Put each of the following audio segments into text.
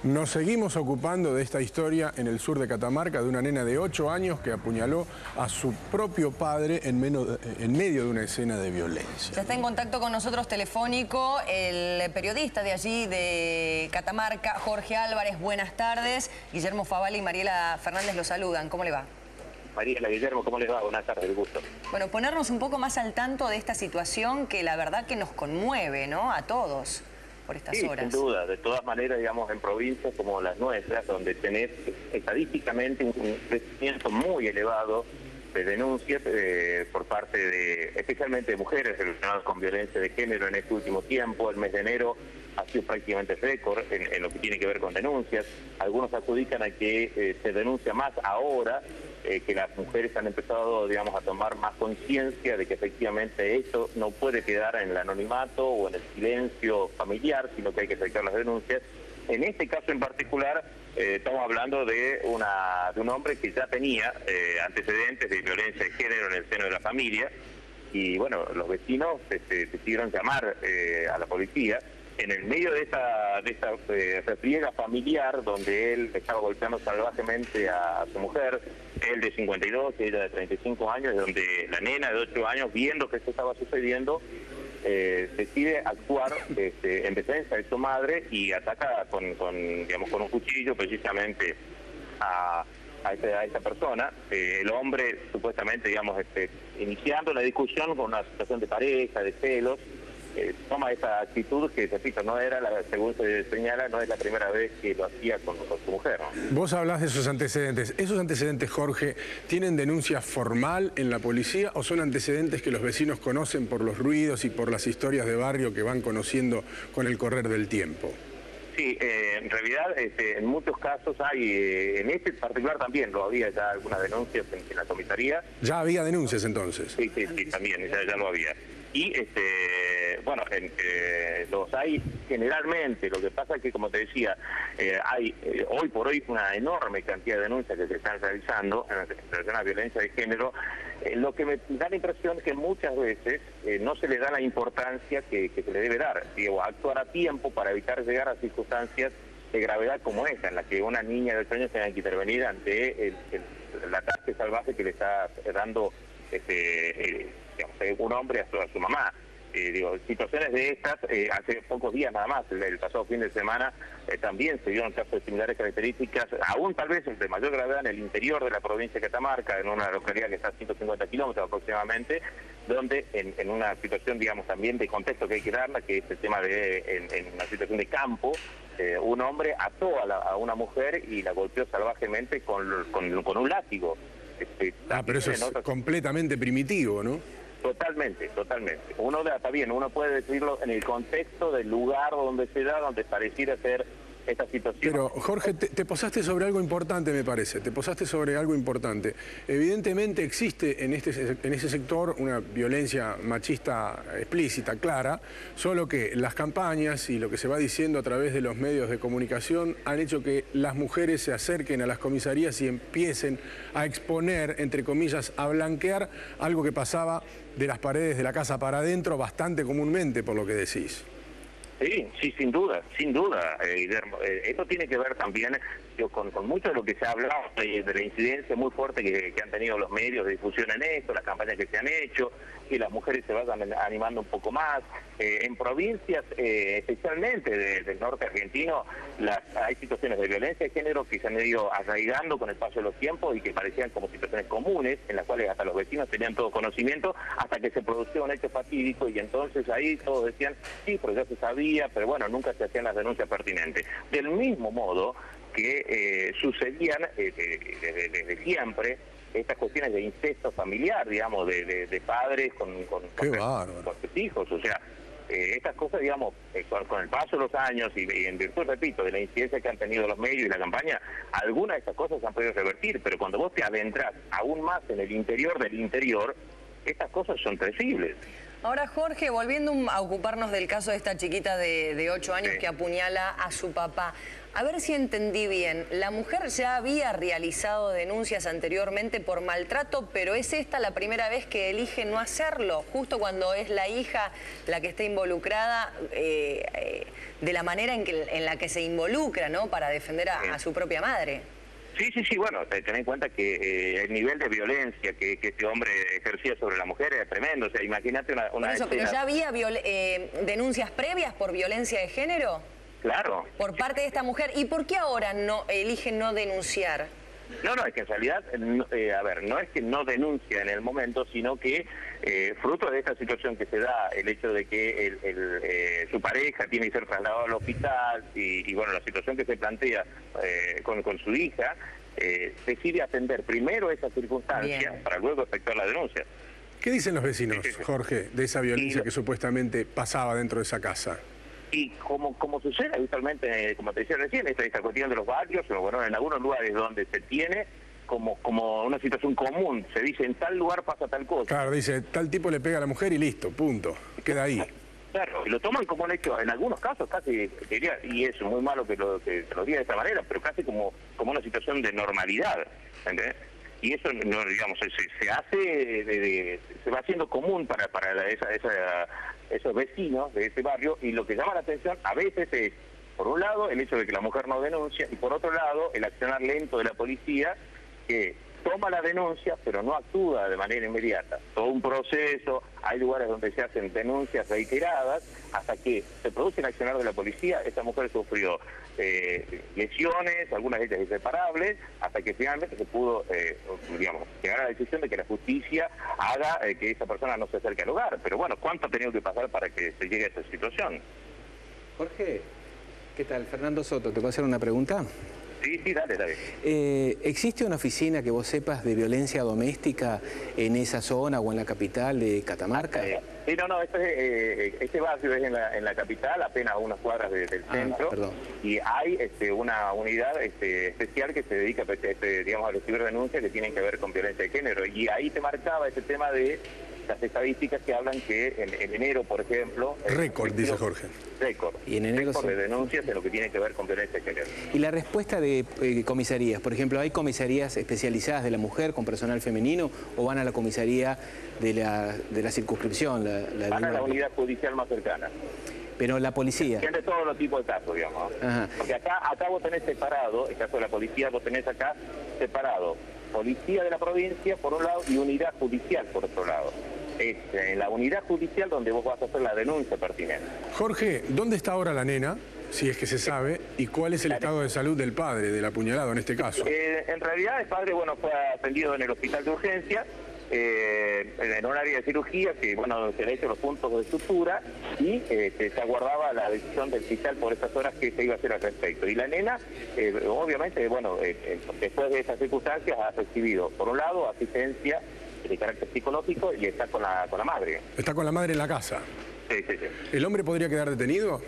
Nos seguimos ocupando de esta historia en el sur de Catamarca de una nena de 8 años que apuñaló a su propio padre en medio de una escena de violencia. Ya está en contacto con nosotros telefónico el periodista de allí, de Catamarca, Jorge Álvarez. Buenas tardes. Guillermo Favale y Mariela Fernández lo saludan. ¿Cómo le va? Mariela, Guillermo, ¿cómo les va? Buenas tardes, el gusto. Bueno, ponernos un poco más al tanto de esta situación que la verdad que nos conmueve, ¿no? A todos por estas horas. Sin duda. De todas maneras, digamos, en provincias como las nuestras, donde tenés estadísticamente un crecimiento muy elevado de denuncias por parte de, especialmente de mujeres relacionadas con violencia de género en este último tiempo. El mes de enero ha sido prácticamente récord en lo que tiene que ver con denuncias. Algunos adjudican a que se denuncia más ahora, que las mujeres han empezado, digamos, a tomar más conciencia de que efectivamente esto no puede quedar en el anonimato o en el silencio familiar, sino que hay que acercar las denuncias. En este caso en particular, estamos hablando de un hombre que ya tenía antecedentes de violencia de género en el seno de la familia, y bueno, los vecinos decidieron llamar a la policía en el medio de esta refriega familiar, donde él estaba golpeando salvajemente a su mujer, él de 52 y ella de 35 años, donde la nena de 8 años, viendo que esto estaba sucediendo, decide actuar en defensa de su madre y ataca con un cuchillo precisamente a esta persona. El hombre, supuestamente, digamos, iniciando la discusión con una situación de pareja, de celos, toma esa actitud que, repito, no era, según se señala, no es la primera vez que lo hacía con su mujer, ¿no? Vos hablás de esos antecedentes. ¿Esos antecedentes, Jorge, tienen denuncia formal en la policía o son antecedentes que los vecinos conocen por los ruidos y por las historias de barrio que van conociendo con el correr del tiempo? Sí, en realidad en muchos casos hay, en este particular también lo había ya algunas denuncias en la comisaría. ¿Ya había denuncias entonces? Sí, también, ya lo había. Y bueno, los hay generalmente. Lo que pasa es que, como te decía, hay hoy por hoy una enorme cantidad de denuncias que se están realizando en relación a la violencia de género. Lo que me da la impresión es que muchas veces no se le da la importancia que se le debe dar. Digo, actuar a tiempo para evitar llegar a circunstancias de gravedad como esta, en la que una niña de 8 años tenga que intervenir ante el ataque salvaje que le está dando un hombre a su mamá. Situaciones de estas, hace pocos días nada más, el pasado fin de semana, también se dieron casos de similares características, aún tal vez de mayor gravedad en el interior de la provincia de Catamarca, en una localidad que está a 150 kilómetros aproximadamente, donde en una situación, digamos, también de contexto que hay que darla, que es el tema de, en una situación de campo, un hombre ató a una mujer y la golpeó salvajemente con un látigo. Pero eso es completamente primitivo, ¿no? Totalmente. Está bien, uno puede decirlo en el contexto del lugar donde se da, donde pareciera ser esta situación. Pero, Jorge, te posaste sobre algo importante, me parece. Te posaste sobre algo importante. Evidentemente existe en ese sector una violencia machista explícita, clara, solo que las campañas y lo que se va diciendo a través de los medios de comunicación han hecho que las mujeres se acerquen a las comisarías y empiecen a exponer, entre comillas, a blanquear algo que pasaba de las paredes de la casa para adentro bastante comúnmente, por lo que decís. Sí, sin duda, Guillermo. Esto tiene que ver también con mucho de lo que se ha hablado, de la incidencia muy fuerte que han tenido los medios de difusión en esto, las campañas que se han hecho, que las mujeres se vayan animando un poco más. En provincias, especialmente del norte argentino, hay situaciones de violencia de género que se han ido arraigando con el paso de los tiempos y que parecían como situaciones comunes, en las cuales hasta los vecinos tenían todo conocimiento, hasta que se produjo un hecho fatídico y entonces ahí todos decían, sí, pero ya se sabía, pero bueno, nunca se hacían las denuncias pertinentes. Del mismo modo que sucedían desde siempre estas cuestiones de incesto familiar, digamos, de padres con sus hijos. O sea, estas cosas, digamos, con el paso de los años y en virtud, repito, de la incidencia que han tenido los medios y la campaña, algunas de estas cosas se han podido revertir, pero cuando vos te adentras aún más en el interior del interior, estas cosas son terribles. Ahora, Jorge, volviendo a ocuparnos del caso de esta chiquita de 8 años que apuñala a su papá. A ver si entendí bien. La mujer ya había realizado denuncias anteriormente por maltrato, pero ¿es esta la primera vez que elige no hacerlo? Justo cuando es la hija la que está involucrada, de la manera en la que se involucra, ¿no? Para defender a su propia madre. Sí, bueno, ten en cuenta que el nivel de violencia que este hombre ejercía sobre la mujer era tremendo. O sea, imagínate una por eso, escena... ¿pero ya había denuncias previas por violencia de género? Claro. Por parte de esta mujer. ¿Y por qué ahora elige no denunciar? No, es que en realidad, a ver, no es que no denuncia en el momento, sino que fruto de esta situación que se da, el hecho de que su pareja tiene que ser trasladado al hospital y bueno, la situación que se plantea con su hija, decide atender primero esa circunstancia para luego efectuar la denuncia. ¿Qué dicen los vecinos, Jorge, de esa violencia que supuestamente pasaba dentro de esa casa? Y como sucede habitualmente, como te decía recién, esta cuestión de los barrios, o bueno, en algunos lugares donde se tiene como una situación común, se dice en tal lugar pasa tal cosa. Claro, dice, tal tipo le pega a la mujer y listo, punto, queda ahí. Claro, y lo toman como un hecho, en algunos casos casi, diría, y es muy malo que lo diga de esta manera, pero casi como una situación de normalidad, ¿entendés? Y eso, no, digamos, se hace, se va haciendo común para esos vecinos de ese barrio, y lo que llama la atención a veces es, por un lado, el hecho de que la mujer no denuncia, y por otro lado, el accionar lento de la policía, que toma la denuncia, pero no actúa de manera inmediata. Todo un proceso, hay lugares donde se hacen denuncias reiteradas, hasta que se produce el accionar de la policía. Esta mujer sufrió lesiones, algunas de ellas irreparables, hasta que finalmente se pudo, digamos, llegar a la decisión de que la justicia haga que esa persona no se acerque al hogar. Pero bueno, ¿cuánto ha tenido que pasar para que se llegue a esta situación? Jorge, ¿qué tal? Fernando Soto, ¿te puedo hacer una pregunta? Sí, dale. ¿Existe una oficina que vos sepas de violencia doméstica en esa zona o en la capital de Catamarca? Sí, no, este barrio es en la capital, apenas a unas cuadras del centro, y hay una unidad especial que se dedica digamos, a recibir denuncias que tienen que ver con violencia de género, y ahí te marcaba ese tema de las estadísticas que hablan que en enero, por ejemplo... Récord, dice Jorge. Récord. Y en enero récord de denuncias en lo que tiene que ver con violencia de género. ¿Y la respuesta de comisarías? Por ejemplo, ¿hay comisarías especializadas de la mujer con personal femenino o van a la comisaría de la circunscripción? Van a la unidad judicial más cercana. Pero la policía... Tiene todos los tipos de casos, digamos. Ajá. Porque acá vos tenés separado, el caso de la policía, vos tenés acá separado policía de la provincia por un lado y unidad judicial por otro lado. Es en la unidad judicial donde vos vas a hacer la denuncia pertinente. Jorge, ¿dónde está ahora la nena? Si es que se sabe, ¿y cuál es el estado de salud del padre, del apuñalado en este caso? En realidad el padre, bueno, fue atendido en el hospital de urgencia, en un área de cirugía que, bueno, se le han hecho los puntos de sutura y se aguardaba la decisión del fiscal por esas horas que se iba a hacer al respecto. Y la nena, obviamente, bueno, después de esas circunstancias ha recibido, por un lado, asistencia de carácter psicológico y está con la madre. ¿Está con la madre en la casa? Sí. ¿El hombre podría quedar detenido?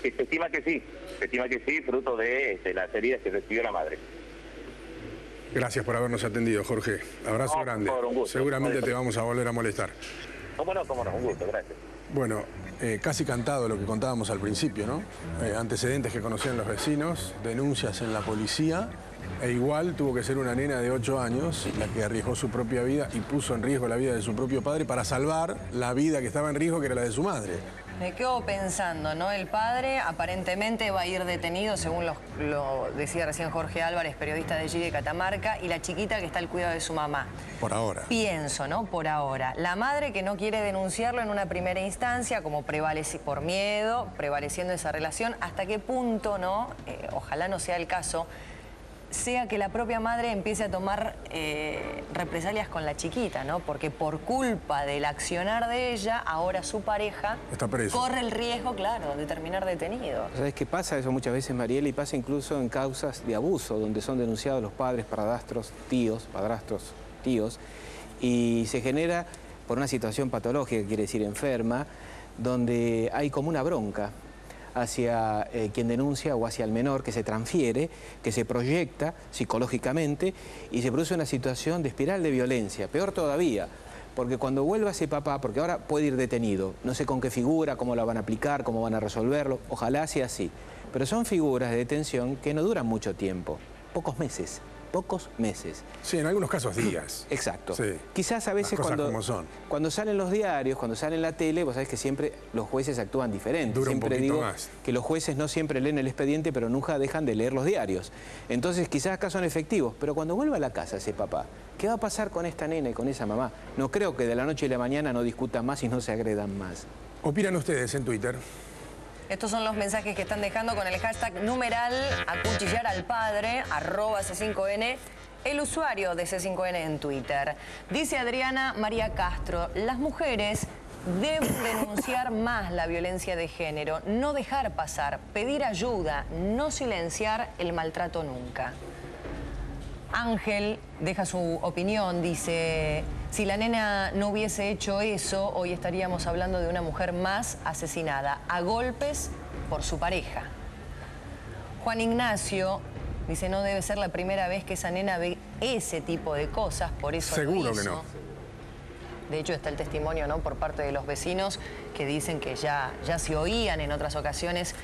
Se estima que sí, fruto de las heridas que recibió la madre. Gracias por habernos atendido, Jorge. Abrazo grande. Por un gusto. Seguramente te vamos a volver a molestar. Cómo no, un gusto, gracias. Bueno, casi cantado lo que contábamos al principio, ¿no? Antecedentes que conocían los vecinos, denuncias en la policía, e igual tuvo que ser una nena de 8 años la que arriesgó su propia vida y puso en riesgo la vida de su propio padre para salvar la vida que estaba en riesgo, que era la de su madre. Me quedo pensando, ¿no? El padre aparentemente va a ir detenido, según lo decía recién Jorge Álvarez, periodista de allí de Catamarca, y la chiquita que está al cuidado de su mamá. Por ahora. Pienso, ¿no? Por ahora. La madre que no quiere denunciarlo en una primera instancia, como por miedo, prevaleciendo esa relación, ¿hasta qué punto, no? Ojalá no sea el caso, sea que la propia madre empiece a tomar represalias con la chiquita, ¿no? Porque por culpa del accionar de ella, ahora su pareja está preso. Corre el riesgo, claro, de terminar detenido. ¿Sabes qué pasa eso muchas veces, Mariela? Y pasa incluso en causas de abuso, donde son denunciados los padres, padrastros, tíos, y se genera por una situación patológica, quiere decir enferma, donde hay como una bronca hacia quien denuncia o hacia el menor, que se transfiere, que se proyecta psicológicamente y se produce una situación de espiral de violencia. Peor todavía, porque cuando vuelva ese papá, porque ahora puede ir detenido, no sé con qué figura, cómo la van a aplicar, cómo van a resolverlo, ojalá sea así. Pero son figuras de detención que no duran mucho tiempo, pocos meses. Sí, en algunos casos días. Exacto. Sí. Quizás a veces cuando salen los diarios, cuando salen la tele, vos sabés que siempre los jueces actúan diferente. Dura siempre un poquito digo más. Que los jueces no siempre leen el expediente, pero nunca dejan de leer los diarios. Entonces quizás acá son efectivos, pero cuando vuelva a la casa ese papá, ¿qué va a pasar con esta nena y con esa mamá? No creo que de la noche a la mañana no discutan más y no se agredan más. ¿Opinan ustedes en Twitter? Estos son los mensajes que están dejando con el hashtag numeral acuchillar al padre, @C5N, el usuario de C5N en Twitter. Dice Adriana María Castro, las mujeres deben denunciar más la violencia de género, no dejar pasar, pedir ayuda, no silenciar el maltrato nunca. Ángel deja su opinión, dice, si la nena no hubiese hecho eso, hoy estaríamos hablando de una mujer más asesinada a golpes por su pareja. Juan Ignacio dice, no debe ser la primera vez que esa nena ve ese tipo de cosas, por eso seguro lo hizo. que no. De hecho, está el testimonio, ¿no?, por parte de los vecinos que dicen que ya se oían en otras ocasiones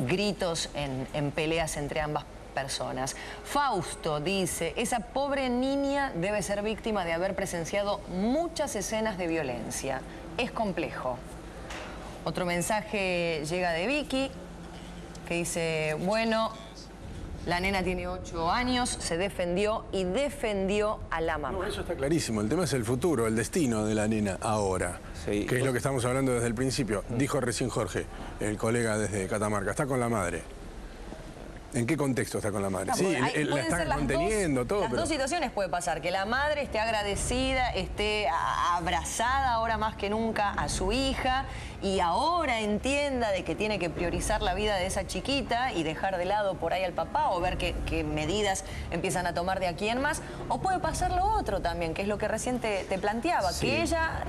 gritos en peleas entre ambas personas. Fausto dice, esa pobre niña debe ser víctima de haber presenciado muchas escenas de violencia. Es complejo. Otro mensaje llega de Vicky, que dice, bueno, la nena tiene 8 años, se defendió y defendió a la mamá. No, eso está clarísimo. El tema es el futuro, el destino de la nena ahora. Sí. Que es lo que estamos hablando desde el principio. Dijo recién Jorge, el colega desde Catamarca, está con la madre. ¿En qué contexto está con la madre? No, sí, la está conteniendo, todo. Las dos situaciones puede pasar, que la madre esté agradecida, esté abrazada ahora más que nunca a su hija y ahora entienda de que tiene que priorizar la vida de esa chiquita y dejar de lado por ahí al papá o ver qué medidas empiezan a tomar de aquí en más. O puede pasar lo otro también, que es lo que recién te planteaba, sí, que ella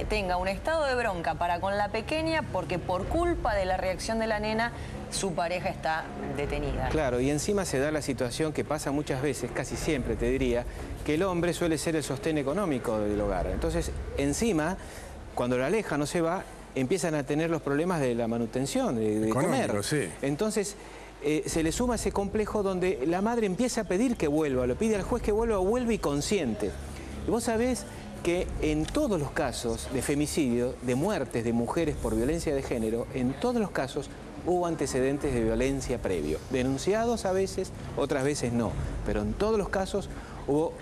tenga un estado de bronca para con la pequeña porque por culpa de la reacción de la nena su pareja está detenida. Claro, y encima se da la situación que pasa muchas veces, casi siempre te diría, que el hombre suele ser el sostén económico del hogar. Entonces, encima, cuando la aleja, no se va, empiezan a tener los problemas de la manutención, de comer. Sí. Entonces, se le suma ese complejo donde la madre empieza a pedir que vuelva, lo pide al juez que vuelva, vuelve y consiente. Y vos sabés que en todos los casos de femicidio, de muertes de mujeres por violencia de género, en todos los casos hubo antecedentes de violencia previo. Denunciados a veces, otras veces no. Pero en todos los casos hubo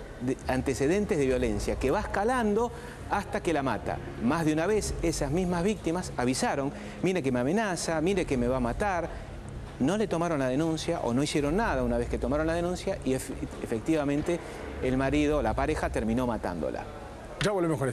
antecedentes de violencia que va escalando hasta que la mata. Más de una vez esas mismas víctimas avisaron, mire que me amenaza, mire que me va a matar. No le tomaron la denuncia o no hicieron nada una vez que tomaron la denuncia y efectivamente el marido, la pareja, terminó matándola. Ya volvemos con este.